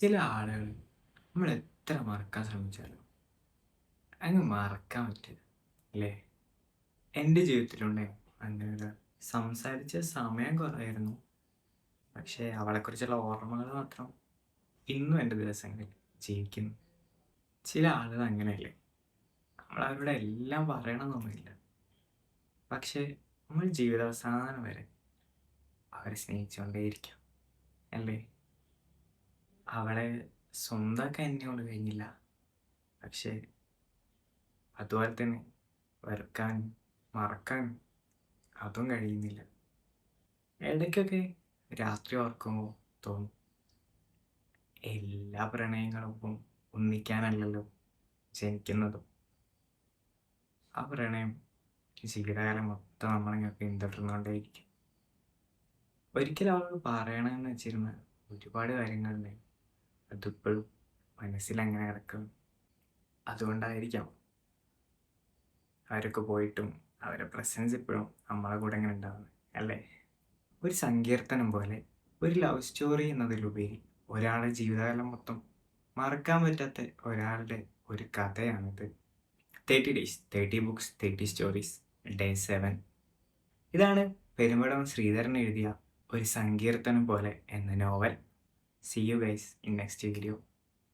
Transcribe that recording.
ചില ആളുകൾ നമ്മൾ എത്ര മറക്കാൻ ശ്രമിച്ചാലും അങ്ങ് മറക്കാൻ പറ്റില്ല അല്ലേ? എൻ്റെ ജീവിതത്തിലുണ്ടായി അങ്ങനെ ഒരാൾ. സംസാരിച്ച സമയം കുറവായിരുന്നു, പക്ഷേ അവളെക്കുറിച്ചുള്ള ഓർമ്മകൾ മാത്രം ഇന്നും എൻ്റെ ദിവസങ്ങളിൽ ജീവിക്കുന്നു. ചില ആളുകൾ അങ്ങനെയല്ലേ, നമ്മൾ അവരോട് എല്ലാം പറയണമെന്നൊന്നുമില്ല, പക്ഷേ നമ്മൾ ജീവിതാവസാനം വരെ അവരെ സ്നേഹിച്ചുകൊണ്ടേയിരിക്കാം അല്ലേ? അവളെ സ്വന്തമാക്കാൻ എന്നോട് കഴിഞ്ഞില്ല, പക്ഷേ അതുപോലെ തന്നെ വെറുക്കാനും മറക്കാനും അതും കഴിയുന്നില്ല. ഇടയ്ക്കൊക്കെ രാത്രി ഓർക്കുമ്പോൾ തോന്നും, എല്ലാ പ്രണയങ്ങളൊപ്പം ഒന്നിക്കാനല്ലല്ലോ ജനിക്കുന്നതും. ആ പ്രണയം ജീവിതകാലം മൊത്തം നമ്മളിങ്ങനെ പിന്തുടർന്നുകൊണ്ടേയിരിക്കും. ഒരിക്കലും അവളോട് പറയണമെന്ന് വെച്ചിരുന്ന ഒരുപാട് കാര്യങ്ങളുണ്ടായി, അതിപ്പോഴും മനസ്സിലങ്ങനെ കിടക്കുന്നു. അതുകൊണ്ടായിരിക്കാം അവരൊക്കെ പോയിട്ടും അവരുടെ പ്രസൻസ് ഇപ്പോഴും നമ്മളെ കൂടെ ഇങ്ങനെ ഉണ്ടാവുന്നത് അല്ലേ? ഒരു സങ്കീർത്തനം പോലെ, ഒരു ലവ് സ്റ്റോറി എന്നതിലുപരി ഒരാളുടെ ജീവിതകാലം മൊത്തം മറക്കാൻ പറ്റാത്ത ഒരാളുടെ ഒരു കഥയാണിത്. 30 ഡേയ്സ് 30 ബുക്സ് 30 സ്റ്റോറീസ് ഡേ 7. ഇതാണ് പെരുമ്പടവം ശ്രീധരൻ എഴുതിയ ഒരു സങ്കീർത്തനം പോലെ എന്ന novel. See you guys in next video.